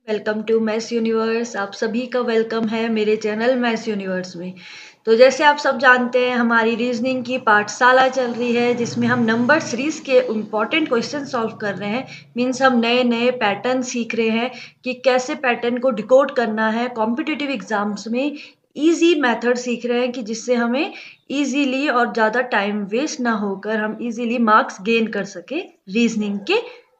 Welcome to maths universe. आप सभी का वेलकम है मेरे चैनल मैथ्स यूनिवर्स में। तो जैसे आप सब जानते हैं, हमारी रीजनिंग की पाठशाला चल रही है जिसमें हम नंबर सीरीज के इम्पॉर्टेंट क्वेश्चन सॉल्व कर रहे हैं। मीन्स हम नए नए पैटर्न सीख रहे हैं कि कैसे पैटर्न को डिकोड करना है। कॉम्पिटिटिव एग्जाम्स में ईजी मेथड सीख रहे हैं कि जिससे हमें ईजीली और ज़्यादा टाइम वेस्ट ना होकर हम ईजीली मार्क्स गेन कर सके रीजनिंग के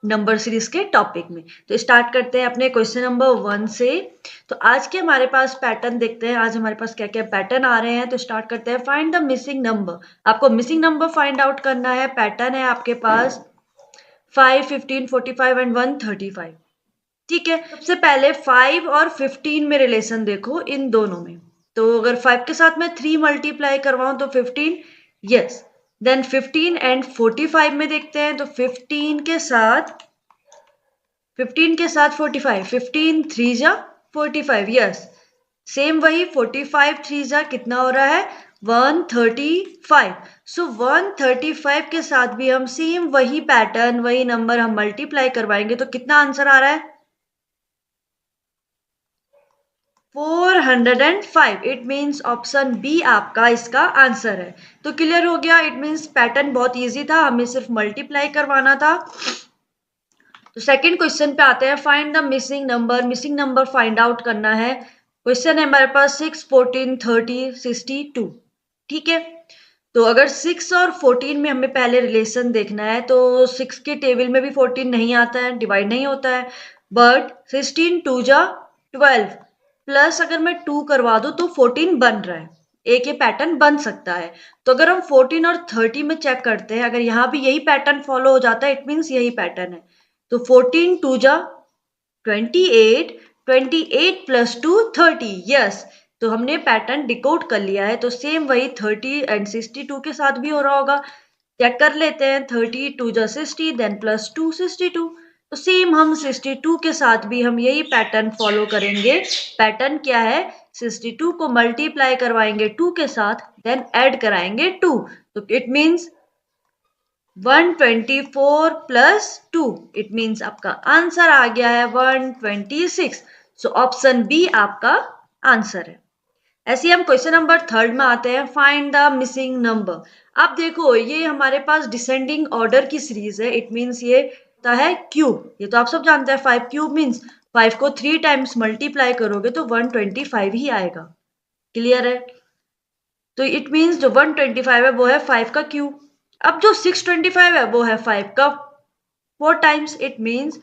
नंबर सीरीज के टॉपिक में। तो स्टार्ट करते हैं अपने क्वेश्चन नंबर 1 से। तो आज के हमारे पास पैटर्न देखते हैं, आज हमारे पास क्या क्या पैटर्न आ रहे हैं। तो स्टार्ट करते हैं, फाइंड द मिसिंग नंबर। आपको मिसिंग नंबर फाइंड आउट करना है। पैटर्न है आपके पास 5, 15, 45 एंड 135। ठीक है, सबसे पहले 5 और 15 में रिलेशन देखो इन दोनों में। तो अगर 5 के साथ मैं 3 मल्टीप्लाई करवाऊं तो 15, यस। देन 15 एंड 45 में देखते हैं। तो 15 के साथ 45, 15 3 जा 45, यस। सेम वही 45 3 जा कितना हो रहा है 135। सो 135 के साथ भी हम सेम वही पैटर्न वही नंबर हम मल्टीप्लाई करवाएंगे तो कितना आंसर आ रहा है 405। इट मीन्स ऑप्शन बी आपका इसका आंसर है। तो क्लियर हो गया। इट मीन्स पैटर्न बहुत इजी था, हमें सिर्फ मल्टीप्लाई करवाना था। तो सेकंड क्वेश्चन पे आते हैं, find the missing number. Missing number find out करना है। क्वेश्चन है हमारे पास 6, 14, 30, 62। ठीक है, तो अगर 6 और 14 में हमें पहले रिलेशन देखना है तो 6 के टेबल में भी 14 नहीं आता है, डिवाइड नहीं होता है। बट 16 2 जा 12 प्लस अगर मैं 2 करवा दूं तो 14 बन रहा है। एक ये पैटर्न बन सकता है। तो अगर हम 14 और 30 में चेक करते हैं, अगर यहाँ भी यही पैटर्न फॉलो हो जाता है, इट मीन्स यही पैटर्न है। तो 14 2 जा 28, 28 प्लस 2 30, यस। तो हमने पैटर्न डिकोड कर लिया है। तो सेम वही 30 एंड 62 के साथ भी हो रहा होगा। चेक कर लेते हैं, 30 2 जा 60 देन प्लस 2 62। तो सेम हम 62 के साथ भी हम यही पैटर्न फॉलो करेंगे। पैटर्न क्या है, 62 को मल्टीप्लाई करवाएंगे 2 के साथ, देन ऐड कराएंगे 2। तो it means 124 plus 2, it means आपका आंसर आ गया है 126। सो ऑप्शन बी आपका आंसर है। ऐसे ही हम क्वेश्चन नंबर 3 में आते हैं, फाइंड द मिसिंग नंबर। अब देखो ये हमारे पास डिसेंडिंग ऑर्डर की सीरीज है। इट मीन्स ये होता है क्यूब। ये तो आप सब जानते हैं, 5 क्यूब मीन्स 5 को 3 टाइम्स मल्टीप्लाई करोगे तो 125 ही आएगा। क्लियर है। तो इट मीन्स जो 125 है वो है 5 का क्यूब। अब जो 625 है वो है 5 का 4 टाइम्स। इट मीन्स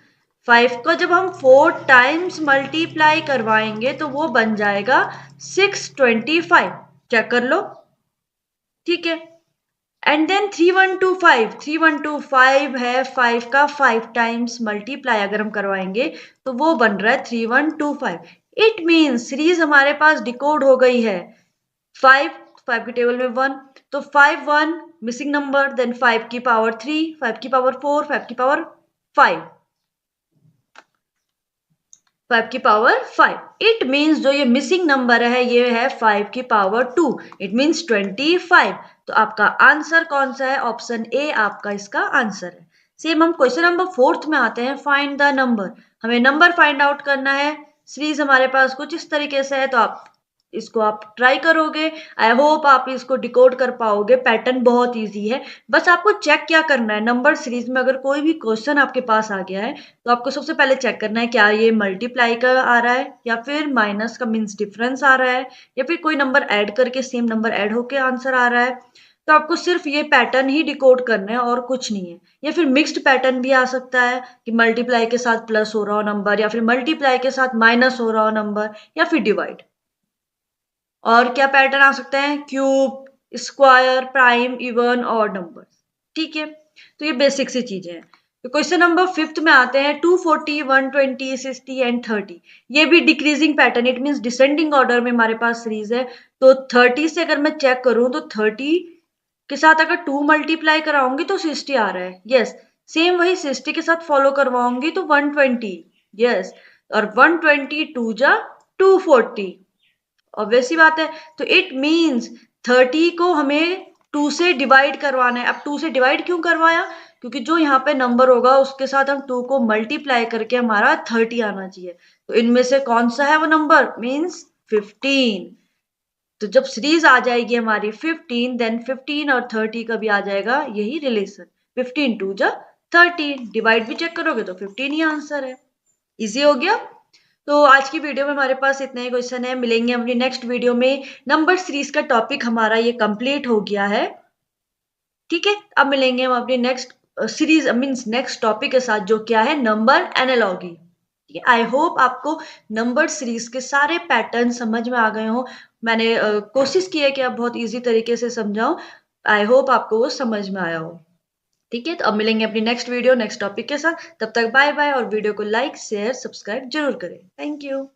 5 का जब हम 4 टाइम्स मल्टीप्लाई करवाएंगे तो वो बन जाएगा 625। चेक कर लो। ठीक है, एंड देन 3125 है 5 का 5 टाइम्स मल्टीप्लाई अगर हम करवाएंगे तो वो बन रहा है 3125। इट मीन्स सीरीज हमारे पास डिकोड हो गई है। 5 की टेबल में 1, तो 5 1 मिसिंग नंबर, देन 5 की पावर 3, 5 की पावर 4, 5 की पावर 5, 5 की पावर 5। इट मीन्स जो ये मिसिंग नंबर है ये है 5 की पावर 2, इट मीन्स 25। तो आपका आंसर कौन सा है, ऑप्शन ए आपका इसका आंसर है। सेम हम क्वेश्चन नंबर 4 में आते हैं, फाइंड द नंबर। हमें नंबर फाइंड आउट करना है। सीरीज हमारे पास कुछ इस तरीके से है, तो आप इसको आप ट्राई करोगे। आई होप आप इसको डिकोड कर पाओगे। पैटर्न बहुत इजी है, बस आपको चेक क्या करना है, नंबर सीरीज में अगर कोई भी क्वेश्चन आपके पास आ गया है तो आपको सबसे पहले चेक करना है क्या ये मल्टीप्लाई का आ रहा है या फिर माइनस का मीन्स डिफरेंस आ रहा है या फिर कोई नंबर ऐड करके सेम नंबर ऐड होके आंसर आ रहा है। तो आपको सिर्फ ये पैटर्न ही डिकोड करना है और कुछ नहीं है। या फिर मिक्स्ड पैटर्न भी आ सकता है कि मल्टीप्लाई के साथ प्लस हो रहा हो नंबर, या फिर मल्टीप्लाई के साथ माइनस हो रहा हो नंबर, या फिर डिवाइड। और क्या पैटर्न आ सकते हैं, क्यूब, स्क्वायर, प्राइम, इवन और नंबर। ठीक है, तो ये बेसिक सी चीजें हैं। तो क्वेश्चन नंबर 5 में आते हैं, 240 120 60 एंड 30। ये भी decreasing pattern, it means descending order में हमारे पास सीरीज है। तो 30 से अगर मैं चेक करूं तो 30 के साथ अगर 2 मल्टीप्लाई कराऊंगी तो 60 आ रहा है, यस। सेम वही 60 के साथ फॉलो करवाऊंगी तो 120, यस। और 122 जा 240, ऑब्वियस सी बात है। तो इट मीन्स 30 को हमें 2 से डिवाइड करवाना है। अब 2 से डिवाइड क्यों करवाया, क्योंकि जो यहाँ पे नंबर होगा उसके साथ हम 2 को मल्टीप्लाई करके हमारा 30 आना चाहिए। तो इनमें से कौन सा है वो नंबर? मीन्स 15। तो जब सीरीज आ जाएगी हमारी 15, देन 15 और 30 का भी आ जाएगा यही रिलेशन। 15 2 जा 30, डिवाइड भी चेक करोगे तो 15 ही आंसर है। इजी हो गया। तो आज की वीडियो में हमारे पास इतने ही क्वेश्चन है। मिलेंगे अपनी नेक्स्ट वीडियो में। नंबर सीरीज का टॉपिक हमारा ये कंप्लीट हो गया है। ठीक है, अब मिलेंगे हम अपनी next series means next topic के साथ, जो क्या है नंबर एनालॉगी। ठीक है, आई होप आपको नंबर सीरीज के सारे पैटर्न समझ में आ गए हो। मैंने कोशिश की है कि आप बहुत इजी तरीके से समझाऊं। आई होप आपको वो समझ में आया हो। ठीक है, तो अब मिलेंगे अपनी नेक्स्ट वीडियो नेक्स्ट टॉपिक के साथ। तब तक बाय बाय, और वीडियो को लाइक शेयर सब्सक्राइब जरूर करें। Thank you.